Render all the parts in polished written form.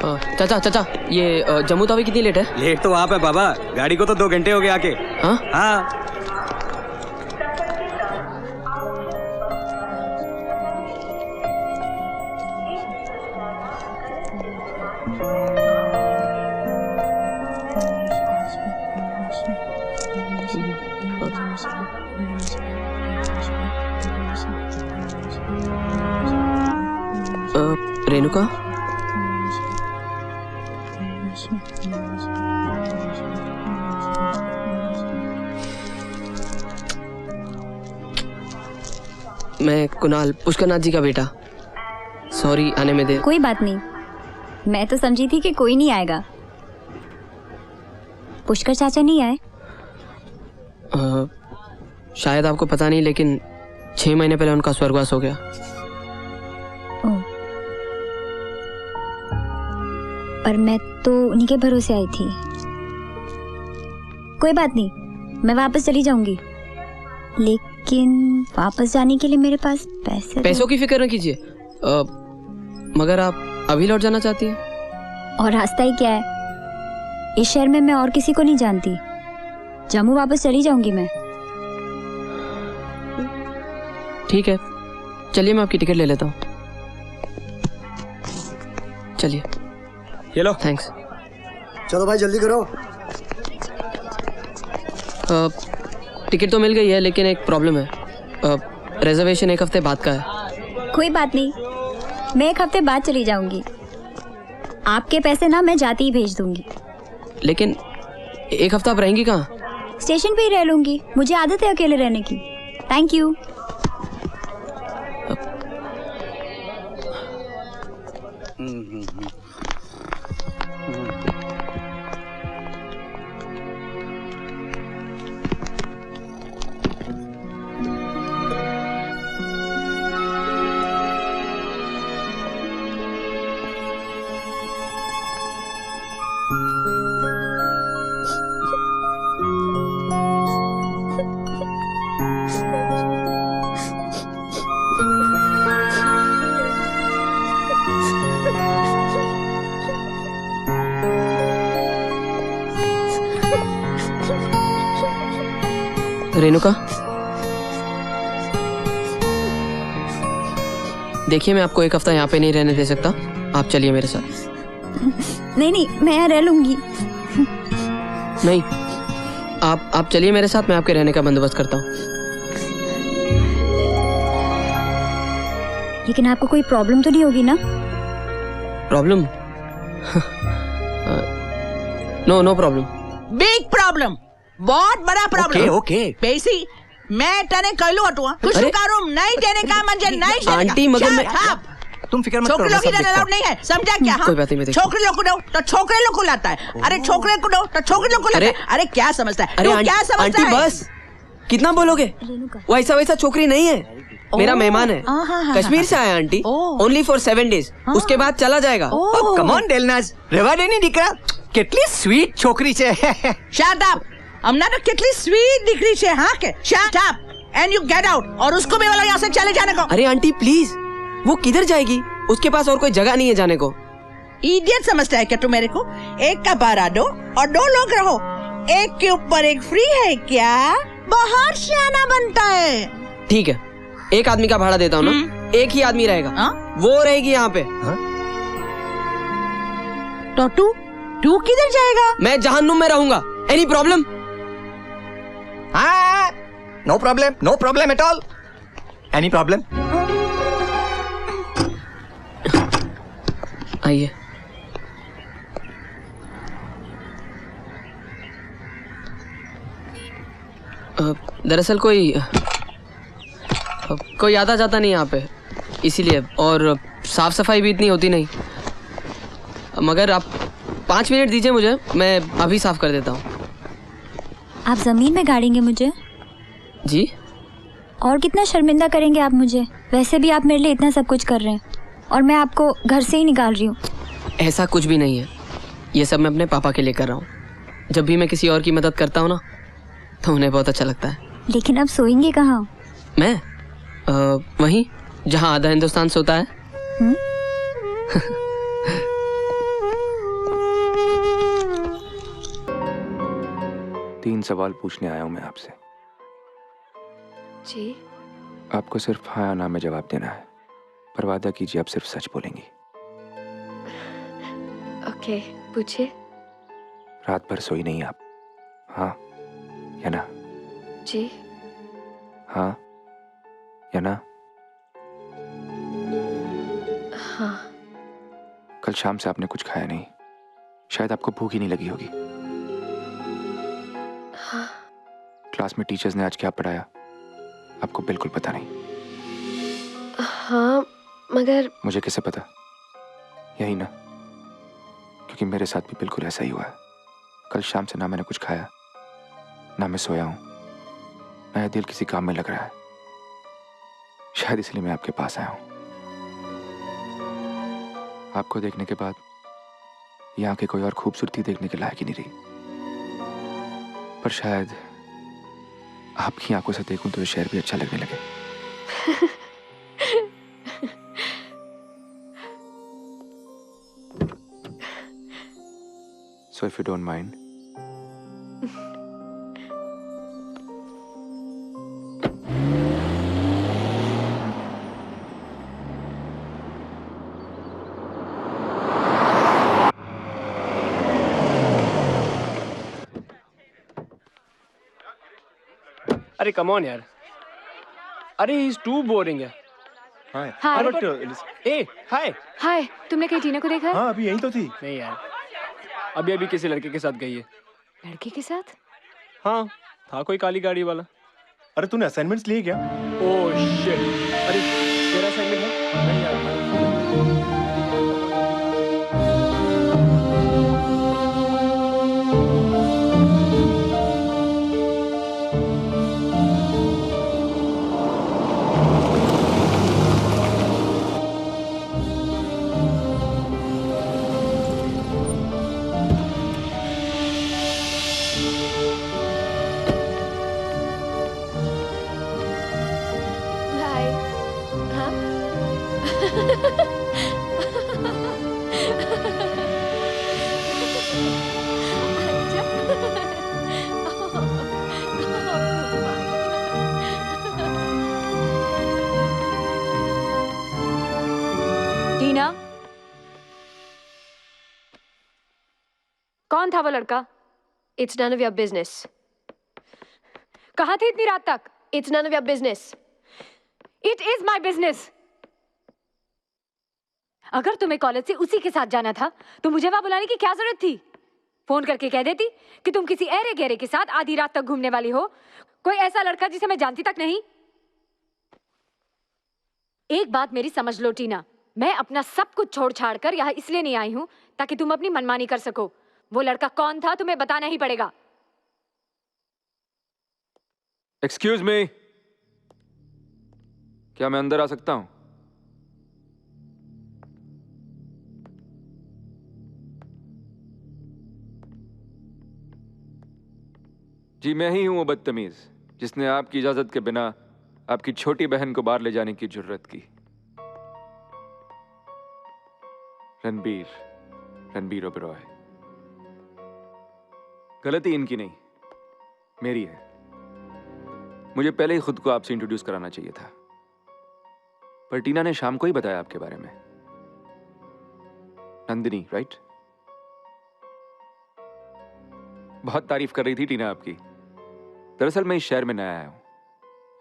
चाचा चाचा, ये जम्मू तवी कितनी लेट है? लेट तो आप है बाबा, गाड़ी को तो 2 घंटे हो गए आके। हाँ हाँ। रेणुका, मैं कुणाल, पुष्करनाथ जी का बेटा। सॉरी आने में देर। कोई बात नहीं, मैं तो समझी थी कि कोई नहीं आएगा। पुष्कर चाचा नहीं आए? शायद आपको पता नहीं, लेकिन 6 महीने पहले उनका स्वर्गवास हो गया। पर मैं तो उन्हीं के भरोसे आई थी। कोई बात नहीं, मैं वापस चली जाऊंगी, लेकिन वापस जाने के लिए मेरे पास पैसों की फिक्र न कीजिए। मगर आप अभी लौट जाना चाहती हैं? और रास्ता ही क्या है, इस शहर में मैं और किसी को नहीं जानती। जम्मू वापस चली जाऊंगी मैं। ठीक है, चलिए मैं आपकी टिकट ले लेता हूँ। चलिए। ये लो। थैंक्स। चलो भाई जल्दी करो। टिकट तो मिल गई है, लेकिन एक प्रॉब्लम है। रिजर्वेशन 1 हफ्ते बाद का है। कोई बात नहीं, मैं 1 हफ्ते बाद चली जाऊंगी। आपके पैसे ना मैं जाती ही भेज दूंगी। लेकिन 1 हफ्ता आप रहेंगी कहाँ? स्टेशन पे ही रह लूंगी, मुझे आदत है अकेले रहने की। Thank you. रेणुका, देखिए मैं आपको 1 हफ्ता यहाँ पे नहीं रहने दे सकता। आप चलिए मेरे साथ। नहीं, मैं यहाँ रह लूंगी। नहीं, आप चलिए मेरे साथ, मैं आपके रहने का बंदोबस्त करता हूँ। लेकिन आपको कोई प्रॉब्लम तो नहीं होगी ना? Problem? No problem. Big problem, बहुत बड़ा प्रॉब्लम। ओके पैसी मैं तने कहलू हटुआ कुछ करूं नहीं देने का म्हणजे नहीं देने आंटी, मगर मैं तुम फिक्र मत करो, छोकरे लोग इधर अलाउड नहीं है, समझा क्या? कोई बात नहीं, मैं देखता हूं। छोकरे लोग को दो तो छोकरे लोग को लाता है। अरे छोकरे को दो तो छोकरे लोग को लाता है। अरे क्या समझता है? अरे क्या समझता आंटी है? बस, कितना बोलोगे? वैसा छोकरी नहीं है, मेरा मेहमान है। कश्मीर से आया आंटी, ओनली फॉर 7 days। उसके बाद चला जाएगा। कम ऑन डेलनाज, रेवा दे नहीं दिख रहा। कितनी स्वीट छोकरी छे। शट अप, हमने तो कितनी स्वीट दिख रही है। हाँ के shut up and you get out. और उसको भी बोला यहाँ से चले जाने को। अरे आंटी प्लीज, वो किधर जाएगी? उसके पास और कोई जगह नहीं है जाने को। इडियट समझता है क्या तू मेरे को? एक का भाड़ा दो और 2 लोग रहो, एक के ऊपर एक फ्री है क्या? बहुत सियाना बनता है। ठीक है, 1 आदमी का भाड़ा देता हूँ ना, 1 ही आदमी रहेगा। वो रहेगी यहाँ पे। तो तू किधर जाएगा? मैं जहन्नुम में रहूंगा। Any problem? हाँ, no problem at all. Any problem? आइए। दरअसल कोई आता जाता नहीं यहाँ पे, इसीलिए। और साफ सफाई भी इतनी होती नहीं। मगर आप 5 मिनट दीजिए मुझे, मैं अभी साफ कर देता हूँ। आप जमीन में गाड़ेंगे मुझे? जी। और कितना शर्मिंदा करेंगे आप मुझे? वैसे भी आप मेरे लिए इतना सब कुछ कर रहे हैं और मैं आपको घर से ही निकाल रही हूँ। ऐसा कुछ भी नहीं है, ये सब मैं अपने पापा के लिए कर रहा हूँ। जब भी मैं किसी और की मदद करता हूँ ना, तो उन्हें बहुत अच्छा लगता है। लेकिन आप सोएंगे कहाँ? मैं वहीं जहाँ आधा हिंदुस्तान सोता है। 3 सवाल पूछने आया हूं मैं आपसे। जी। आपको सिर्फ हाँ या ना में जवाब देना है, पर वादा कीजिए आप सिर्फ सच बोलेंगी। ओके, पूछिए। रात भर सोई नहीं आप, हाँ या ना? जी। हाँ या ना? हाँ। कल शाम से आपने कुछ खाया नहीं, शायद आपको भूख ही नहीं लगी होगी। हाँ। क्लास में टीचर्स ने आज क्या पढ़ाया आपको बिल्कुल पता नहीं। हाँ, मगर मुझे कैसे पता? यही ना, क्योंकि मेरे साथ भी बिल्कुल ऐसा ही हुआ है। कल शाम से ना मैंने कुछ खाया, ना मैं सोया हूं, ना दिल किसी काम में लग रहा है। शायद इसलिए मैं आपके पास आया हूं। आपको देखने के बाद ये आंखें कोई और खूबसूरती देखने के लायक ही नहीं रही, पर शायद आपकी आंखों से देखूं तो ये शहर भी अच्छा लगने लगे। So if you don't mind. अरे कम ऑन यार, अरे ही इज टू बोरिंग है। हाय हाय। ए हाय। हाय, तुमने कहीं टीना को देखा है? हाँ अभी यहीं तो थी। नहीं यार, अभी अभी किसी लड़के के साथ गई है। लड़के के साथ? हाँ, था कोई काली गाड़ी वाला। अरे तूने असाइनमेंट्स लिए क्या? ओह शिट, अरे तेरा असाइनमेंट है? नहीं यार। हाय। हाँ? टीना, कौन था वो लड़का? It's none of your business. कहाँ थी इतनी रात तक? It's none of your business. It is my business. अगर तुम्हें कॉलेज से उसी के साथ जाना था तो मुझे वहां बुलाने की क्या जरूरत थी? फोन करके कह देती कि तुम किसी ऐरे गहरे के साथ आधी रात तक घूमने वाली हो, कोई ऐसा लड़का जिसे मैं जानती तक नहीं। एक बात मेरी समझ लो टीना, मैं अपना सब कुछ छोड़ छाड़ कर यहाँ इसलिए नहीं आई हूं ताकि तुम अपनी मनमानी कर सको। वो लड़का कौन था तुम्हें बताना ही पड़ेगा। एक्सक्यूज मी, क्या मैं अंदर आ सकता हूं? जी मैं ही हूं वो बदतमीज जिसने आपकी इजाजत के बिना आपकी छोटी बहन को बाहर ले जाने की जुर्रत की। रणबीर ओबेरॉय। गलती इनकी नहीं, मेरी है। मुझे पहले ही खुद को आपसे इंट्रोड्यूस कराना चाहिए था, पर टीना ने शाम को ही बताया आपके बारे में। नंदिनी, राइट? बहुत तारीफ कर रही थी टीना आपकी। दरअसल मैं इस शहर में नया आया हूं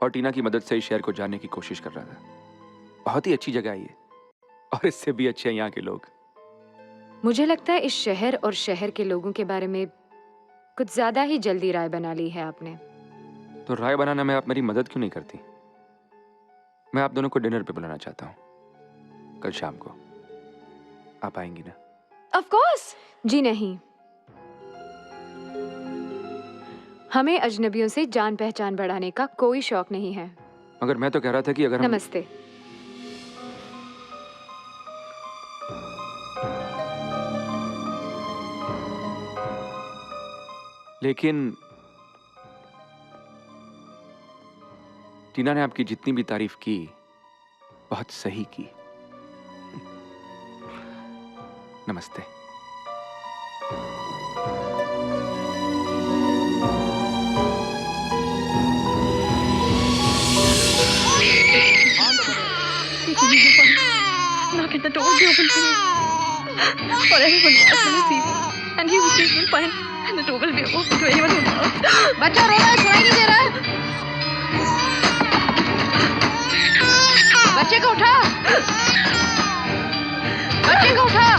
और टीना की मदद से इस शहर को जानने की कोशिश कर रहा था। बहुत ही अच्छी जगह है ये, और इससे भी अच्छे हैं यहाँ के लोग। मुझे लगता है इस शहर और शहर के लोगों के बारे में कुछ ज्यादा ही जल्दी राय बना ली है आपने। तो राय बनाने में आप मेरी मदद क्यों नहीं करती? मैं आप दोनों को डिनर पे बुलाना चाहता हूँ कल शाम को। आप आएंगी ना? Of course. जी नहीं, हमें अजनबियों से जान पहचान बढ़ाने का कोई शौक नहीं है। मगर मैं तो कह रहा था कि अगर हम... नमस्ते। लेकिन टीना ने आपकी जितनी भी तारीफ की बहुत सही की। नमस्ते। Nothing for me to find. Knock at the door, be open to me. For everyone who asks to receive. And you will find. And the door will be open to anyone who knocks. बच्चा रो रहा है, सुनाई नहीं दे रहा है? बच्चे को उठा, बच्चे को उठा।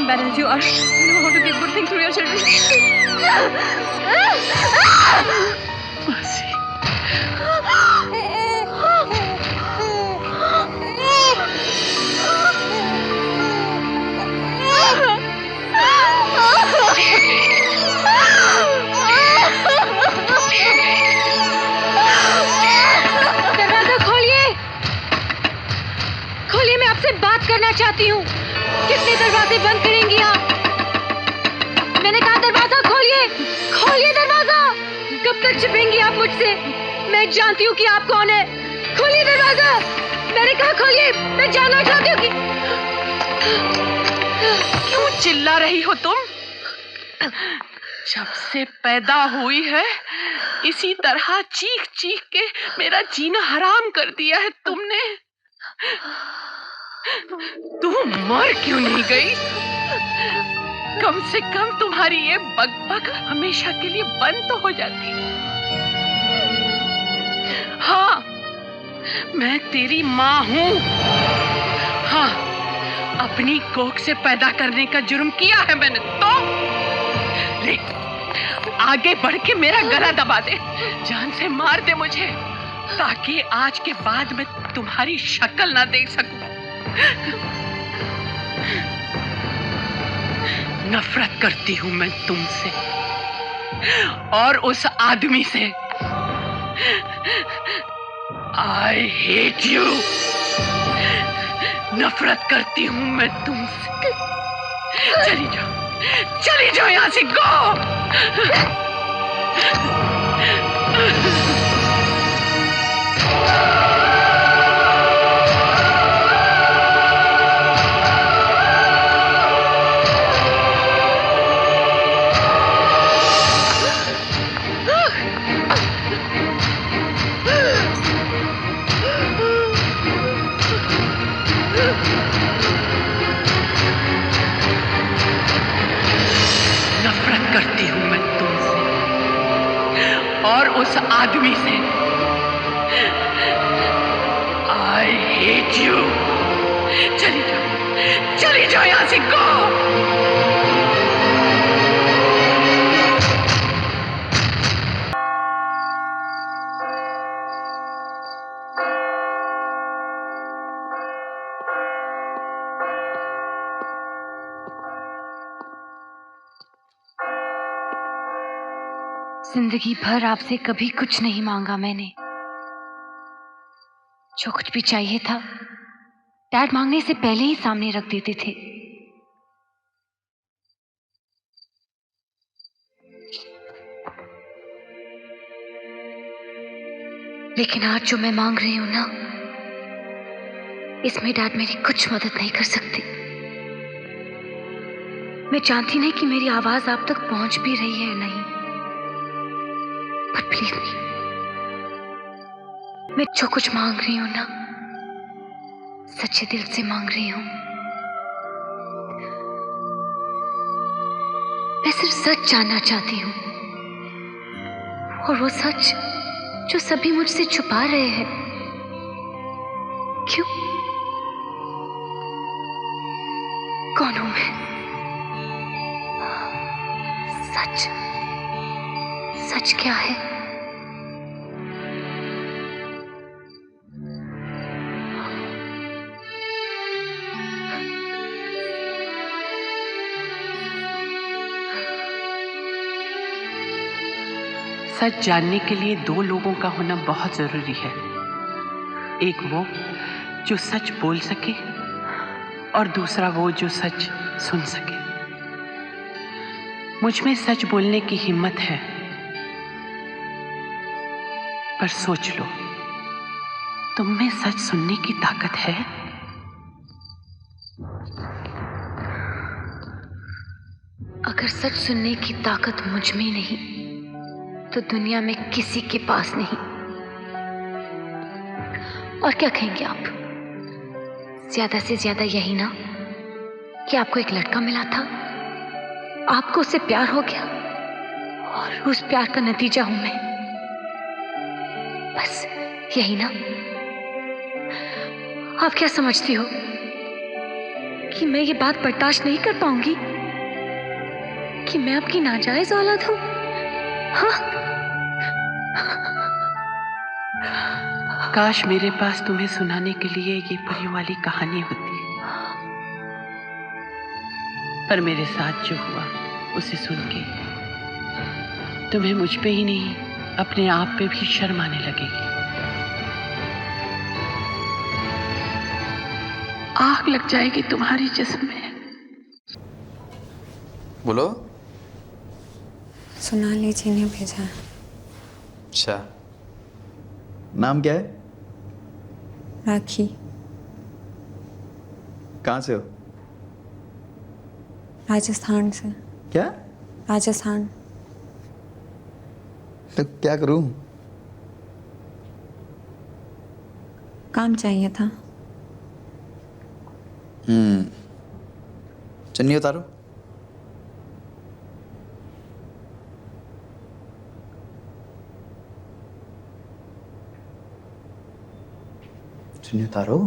Bad as you are, you know how to give good things to your children. Mercy. दरवाजा खोलिए, खोलिए, मैं आपसे बात करना चाहती हूँ। कितने दरवाजे बंद करेंगी आप? मैंने कहा दरवाजा खोलिए, खोलिए दरवाजा। कब तक छिपेंगी आप मुझसे? मैं जानती हूँ कि आप कौन है। खोलिए दरवाजा, मैंने कहा खोलिए, मैं जानना चाहती हूँ कि क्यों चिल्ला रही हो तुम? जब से पैदा हुई है इसी तरह चीख चीख के मेरा जीना हराम कर दिया है तुमने। तुम मर क्यों नहीं गई? कम से कम तुम्हारी ये बकबक हमेशा के लिए बंद तो हो जाती। हाँ, मैं तेरी माँ हूँ। हाँ, अपनी कोख से पैदा करने का जुर्म किया है मैंने तो। ले, आगे बढ़ के मेरा गला दबा दे, जान से मार दे मुझे, ताकि आज के बाद मैं तुम्हारी शक्ल ना देख सकूं। नफरत करती हूं मैं तुमसे और उस आदमी से। I hate you। नफरत करती हूं मैं तुमसे। चली जाओ यहां से, गो। करती हूं मैं तुमसे और उस आदमी से। I hate you। चली जाओ यहां से, गो। जिंदगी भर आपसे कभी कुछ नहीं मांगा मैंने। जो कुछ भी चाहिए था डैड मांगने से पहले ही सामने रख देते थे। लेकिन आज जो मैं मांग रही हूं ना, इसमें डैड मेरी कुछ मदद नहीं कर सकते। मैं जानती नहीं कि मेरी आवाज आप तक पहुंच भी रही है या नहीं, पर प्लीज नहीं, मैं जो कुछ मांग रही हूं ना, सच्चे दिल से मांग रही हूं। मैं सिर्फ सच जानना चाहती हूं, और वो सच जो सभी मुझसे छुपा रहे हैं। क्यों? कौन हूं मैं? सच क्या है? सच जानने के लिए दो लोगों का होना बहुत जरूरी है। एक वो जो सच बोल सके और दूसरा वो जो सच सुन सके। मुझ में सच बोलने की हिम्मत है, पर सोच लो, तुम में सच सुनने की ताकत है? अगर सच सुनने की ताकत मुझ में नहीं तो दुनिया में किसी के पास नहीं। और क्या कहेंगे आप? ज्यादा से ज्यादा यही ना कि आपको एक लड़का मिला था, आपको उससे प्यार हो गया और उस प्यार का नतीजा हूं मैं। बस यही ना? आप क्या समझती हो कि मैं ये बात बर्दाश्त नहीं कर पाऊंगी कि मैं आपकी नाजायज औलाद हूं? हाँ? काश मेरे पास तुम्हें सुनाने के लिए ये परियों वाली कहानी होती, पर मेरे साथ जो हुआ उसे सुन के तुम्हें मुझ पे ही नहीं अपने आप पे भी शर्म आने लगेगी। आग लग जाएगी तुम्हारी जिस्म में। बोलो। सोनाली जी ने भेजा है। अच्छा, नाम क्या है? राखी। कहाँ से हो? राजस्थान से। क्या? राजस्थान। तो क्या करूं? काम चाहिए था। चुन्नी उतारो। चुन्नी उतारो।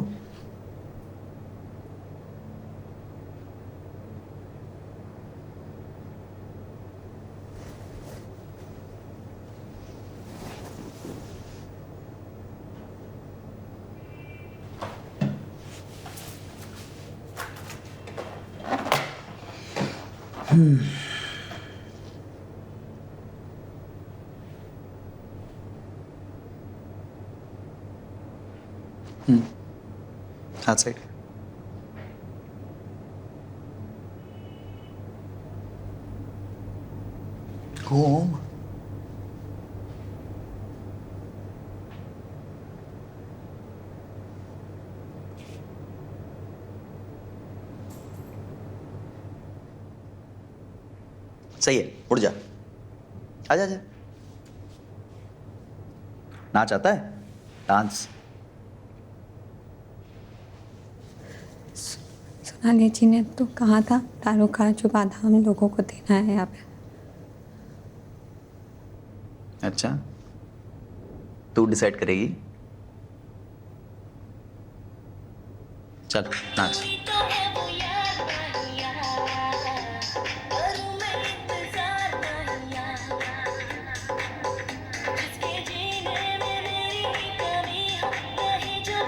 हाथ साइड। घूम। सही है, उड़ जा। आजा आजा। नाच आता है? डांस। सोनाली जी ने तो कहा था दारू का जो बाधा हम लोगों को देना है यहाँ पे। अच्छा, तू डिसाइड करेगी। चल नाच।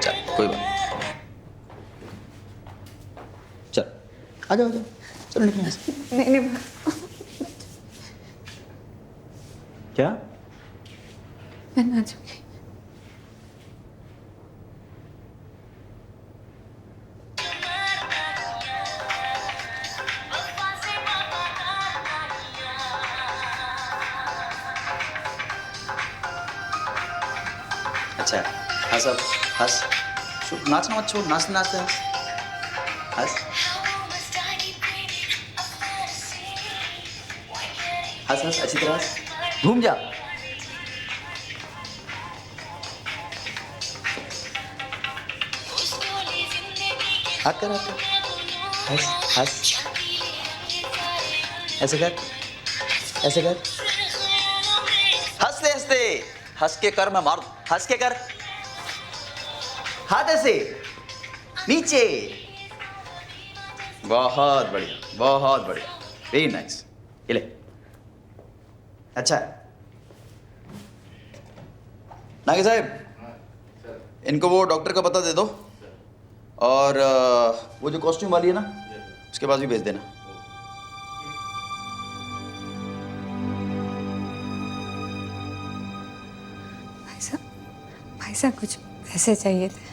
चल कोई बात। चल आ जाओ आ जाओ। चलो निकल यहाँ से। नहीं। क्या? मैं नाचूंगी। अच्छा हंस अब हंस। नाचना मत छोड़, नाचते नाचते हंस। हंस हंस हंस अच्छी तरह हंस। घूम जा। हाथ कर हंस हंस। ऐसे कर, ऐसे कर। हंसते हंसते हंस के कर, मैं मार। हंस के कर। हाथ ऐसे नीचे। बहुत बढ़िया, बहुत बढ़िया, वेरी नाइस। ये ले। अच्छा नागे साहब, इनको वो डॉक्टर का पता दे दो और वो जो कॉस्ट्यूम वाली है ना उसके पास भी भेज देना। भाई साहब कुछ पैसे चाहिए थे।